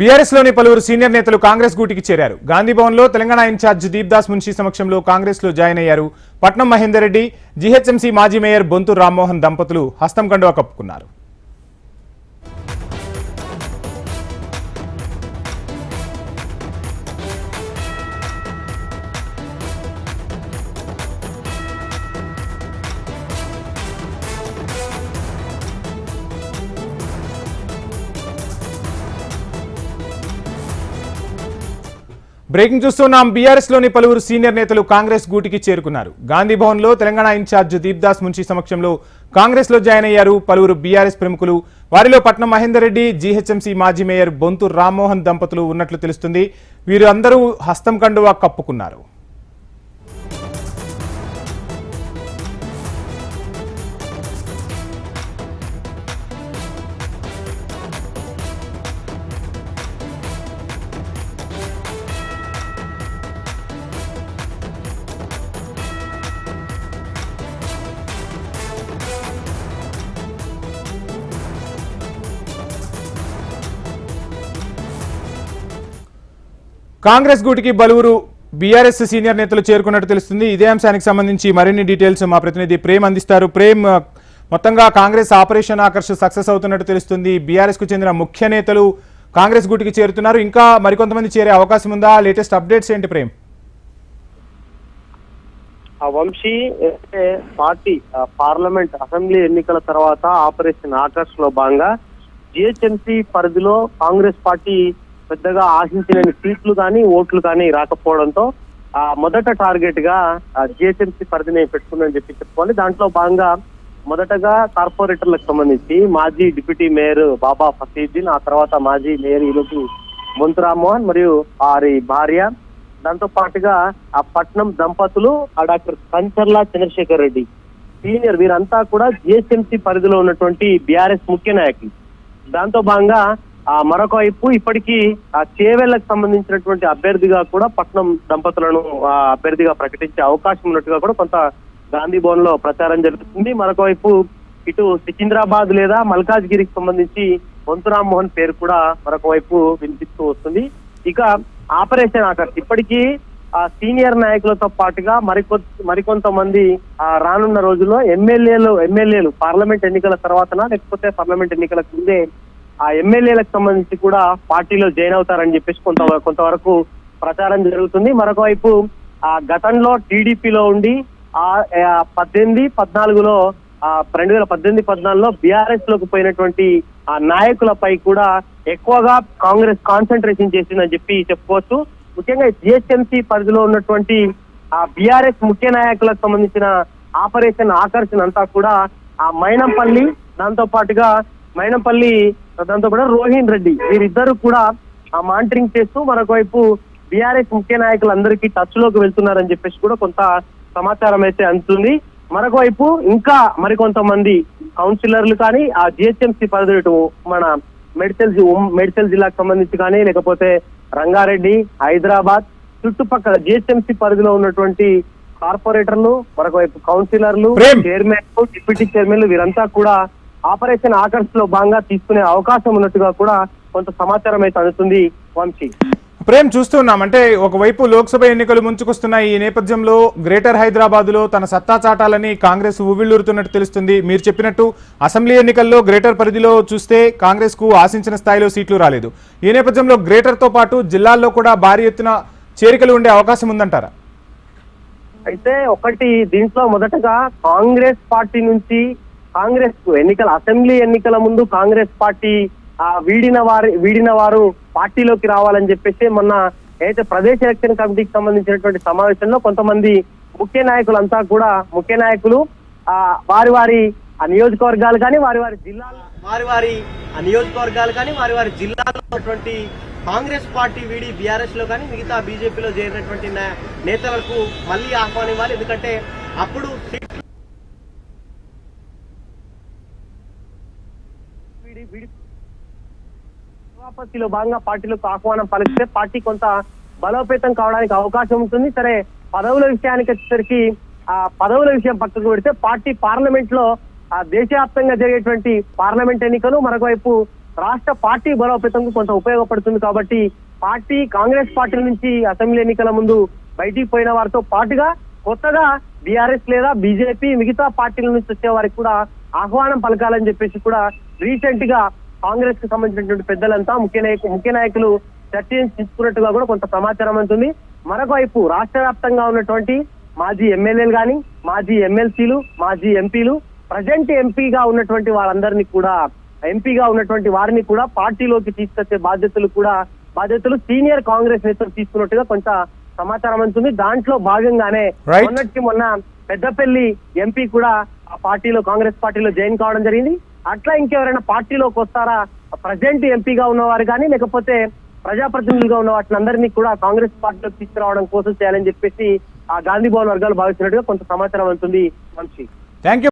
BRS లోని పలువురు senior నేతలు కాంగ్రెస్ గూటికి చేరారు. గాంధీ భవన్ లో తెలంగాణ ఇన్ఛార్జ్ దీప్దాస్ మున్షి సమక్షంలో కాంగ్రెస్ లో జాయిన్ అయ్యారు. పట్నం మహేందర్ రెడ్డి, జీహెచ్ఎంసీ మాజీ మేయర్ బొంతు రామ్మోహన్ దంపతులు హస్తం కండువా కప్పుకున్నారు. బ్రేకింగ్ చూస్తున్నాం. బీఆర్ఎస్ లోని పలువురు సీనియర్ నేతలు కాంగ్రెస్ గూటికి చేరుకున్నారు. గాంధీ భవన్ లో తెలంగాణ ఇన్ఛార్జ్ దీప్దాస్ మున్షి సమక్షంలో కాంగ్రెస్ లో జాయిన్ అయ్యారు పలువురు బీఆర్ఎస్ ప్రముఖులు. వారిలో పట్నం మహేందర్ రెడ్డి, జీహెచ్ఎంసీ మాజీ మేయర్ బొంతు రామ్మోహన్ దంపతులు ఉన్నట్లు తెలుస్తుంది. వీరు అందరూ హస్తం కండువా కప్పుకున్నారు. కాంగ్రెస్ గూటికి పలువురు బీఆర్ఎస్ సీనియర్ నేతలు చేరుకున్నట్టు తెలుస్తుంది. ఇదే అంశానికి సంబంధించి మరిన్ని డీటెయిల్స్ మా ప్రతినిధి ప్రేమ్ అందిస్తారు. ప్రేమ్, మొత్తంగా కాంగ్రెస్ ఆపరేషన్ ఆకర్ష్ సక్సెస్ అవుతున్నట్టు తెలుస్తుంది. బీఆర్ఎస్ కు చెందిన ముఖ్య నేతలు కాంగ్రెస్ గూటికి చేరుతున్నారు. ఇంకా మరికొంతమంది చేరే అవకాశం ఉందా? లేటెస్ట్ అప్డేట్స్ ఏంటి Prem? Vamshi, party parliament assembly ఎన్నికల తర్వాత ఆపరేషన్ ఆకర్ష్ లో భాగంగా జిహెచ్ఎంసీ పరిధిలో కాంగ్రెస్ పార్టీ పెద్దగా ఆశించిన సీట్లు కానీ ఓట్లు కానీ రాకపోవడంతో మొదట టార్గెట్ గా జిహెచ్ఎంసీ పరిధిని పెట్టుకుందని చెప్పుకోవాలి. దాంట్లో భాగంగా మొదటగా కార్పొరేటర్లకు సంబంధించి మాజీ డిప్యూటీ మేయర్ బాబా ఫసీద్దీన్, ఆ తర్వాత మాజీ మేయర్ ఈరోజు బొంతు రామ్మోహన్ మరియు వారి భార్య, దాంతో పాటుగా ఆ పట్నం దంపతులు, డాక్టర్ కంచర్ల చంద్రశేఖర్ రెడ్డి సీనియర్, వీరంతా కూడా జిహెచ్ఎంసీ పరిధిలో ఉన్నటువంటి బీఆర్ఎస్ ముఖ్య నాయకులు. దాంతో భాగంగా మరొక వైపు ఇప్పటికీ చేవెళ్లకు సంబంధించినటువంటి అభ్యర్థిగా కూడా పట్నం దంపతులను అభ్యర్థిగా ప్రకటించే అవకాశం ఉన్నట్టుగా కూడా కొంత గాంధీ భవన్ లో ప్రచారం జరుగుతుంది. మరొక వైపు ఇటు సికింద్రాబాద్ లేదా మల్కాజ్గిరికి సంబంధించి బొంతు రామ్మోహన్ పేరు కూడా మరొక వైపు వినిపిస్తూ వస్తుంది. ఇక ఆపరేషన్ ఆకర్ష్ ఇప్పటికీ సీనియర్ నాయకులతో పాటుగా మరికొంతమంది రానున్న రోజుల్లో ఎమ్మెల్యేలు పార్లమెంట్ ఎన్నికల తర్వాతనా లేకపోతే పార్లమెంట్ ఎన్నికలకు ముందే ఆ ఎమ్మెల్యేలకు సంబంధించి కూడా పార్టీలో జాయిన్ అవుతారని చెప్పేసి కొంతవరకు ప్రచారం జరుగుతుంది. మరొక వైపు గతంలో టీడీపీలో ఉండి 2014లో 2014లో బీఆర్ఎస్ లోకి పోయినటువంటి ఆ నాయకులపై కూడా ఎక్కువగా కాంగ్రెస్ కాన్సన్ట్రేషన్ చేసిందని చెప్పుకోవచ్చు. ముఖ్యంగా జిహెచ్ఎంసీ పరిధిలో ఉన్నటువంటి ఆ బీఆర్ఎస్ ముఖ్య నాయకులకు సంబంధించిన ఆపరేషన్ ఆకర్షణ అంతా కూడా ఆ మైనంపల్లి, దాంతో పాటుగా రోహిన్ రెడ్డి, వీరిద్దరు కూడా మానిటరింగ్ చేస్తూ మరొక వైపు బీఆర్ఎస్ ముఖ్య నాయకులందరికీ టచ్ లోకి వెళ్తున్నారని చెప్పేసి కూడా కొంత సమాచారం అయితే అందుతుంది. మరొక వైపు ఇంకా మరికొంతమంది కౌన్సిలర్లు కానీ ఆ జిహెచ్ఎంసీ పరిధి మన మెడ్చల్ జిల్లాకు సంబంధించి కానీ లేకపోతే రంగారెడ్డి, హైదరాబాద్ చుట్టుపక్కల జిహెచ్ఎంసీ పరిధిలో ఉన్నటువంటి కార్పొరేటర్లు, మరొక వైపు కౌన్సిలర్లు, చైర్మన్లు, డిప్యూటీ చైర్మన్లు, వీరంతా కూడా ఆపరేషన్ ఆకర్ష్ లో భాగంగా తీసుకునే అవకాశం ఉన్నట్టుగా కూడా కొంత సమాచారం అయితే అందుతుంది. వంశీ, ప్రేమ్, చూస్తున్నాం అంటే ఒకవైపు లోక్సభ ఎన్నికలు ముంచుకొస్తున్నాయి. ఈ నేపథ్యంలో గ్రేటర్ హైదరాబాద్ లో తన సత్తా చాటాలని కాంగ్రెస్ ఉవ్విళ్లూరుతున్నట్టు తెలుస్తుంది. మీరు చెప్పినట్టు అసెంబ్లీ ఎన్నికల్లో గ్రేటర్ పరిధిలో చూస్తే కాంగ్రెస్ కు ఆశించిన స్థాయిలో సీట్లు రాలేదు. ఈ నేపథ్యంలో గ్రేటర్ తో పాటు జిల్లాల్లో కూడా భారీ ఎత్తున చేరికలు ఉండే అవకాశం ఉందంటారా? అయితే ఒకటి, దీంట్లో మొదటగా కాంగ్రెస్ పార్టీ నుంచి అసెంబ్లీ ఎన్నికల ముందు కాంగ్రెస్ పార్టీ వీడిన వారు పార్టీలోకి రావాలని చెప్పేసి మొన్న అయితే ప్రదేశ్ ఎలక్షన్ కమిటీకి సంబంధించినటువంటి సమావేశంలో కొంతమంది ముఖ్య నాయకులు వారి నియోజకవర్గాలు కానీ వారి జిల్లాలో ఉన్నటువంటి కాంగ్రెస్ పార్టీ వీడి బీఆర్ఎస్ లో కానీ మిగతా బీజేపీలో చేరినటువంటి నేతలకు మళ్ళీ ఆహ్వానం ఇవ్వాలి. ఎందుకంటే అప్పుడు సభాపతిలో భాగంగా పార్టీలకు ఆహ్వానం పలికితే పార్టీ కొంత బలోపేతం కావడానికి అవకాశం ఉంటుంది. సరే, పదవుల విషయానికి వచ్చేసరికి పదవుల విషయం పక్కకు పెడితే పార్టీ పార్లమెంట్ లో దేశవ్యాప్తంగా జరిగేటువంటి పార్లమెంట్ ఎన్నికలు, మరొక వైపు రాష్ట్ర పార్టీ బలోపేతంకు కొంత ఉపయోగపడుతుంది. కాబట్టి పార్టీ కాంగ్రెస్ పార్టీ నుంచి అసెంబ్లీ ఎన్నికల ముందు బయటికి పోయిన వారితో పాటుగా కొత్తగా బీఆర్ఎస్ లేదా బీజేపీ మిగతా పార్టీల నుంచి వచ్చే వారికి కూడా ఆహ్వానం పలకాలని చెప్పేసి కూడా రీసెంట్ గా కాంగ్రెస్ కు సంబంధించినటువంటి పెద్దలంతా ముఖ్య నాయకులు చర్చించుకున్నట్టుగా కూడా కొంత సమాచారం ఉంటుంది. మరొక వైపు రాష్ట్ర వ్యాప్తంగా ఉన్నటువంటి మాజీ ఎమ్మెల్యేలు గాని, మాజీ ఎమ్మెల్సీలు, మాజీ ఎంపీలు, ప్రజెంట్ ఎంపీగా ఉన్నటువంటి వాళ్ళందరినీ కూడా ఎంపీగా ఉన్నటువంటి వారిని కూడా పార్టీలోకి తీసుకొచ్చే బాధ్యతలు సీనియర్ కాంగ్రెస్ నేతలు తీసుకున్నట్టుగా కొంత సమాచారం ఉంటుంది. దాంట్లో భాగంగానే మొన్న పెద్దపల్లి ఎంపీ కూడా ఆ పార్టీలో కాంగ్రెస్ పార్టీలో జాయిన్ కావడం జరిగింది. అట్లా ఇంకెవరైనా పార్టీలోకి వస్తారా, ప్రజెంట్ ఎంపీగా ఉన్నవారు కానీ లేకపోతే ప్రజాప్రతినిధులుగా ఉన్న వాటిని అందరినీ కూడా కాంగ్రెస్ పార్టీలోకి తీసుకురావడం కోసం చేయాలని చెప్పేసి ఆ గాంధీ భవన్ వర్గాలు భావిస్తున్నట్టుగా కొంత సమాచారం ఉంటుంది. Vamshi, thank you.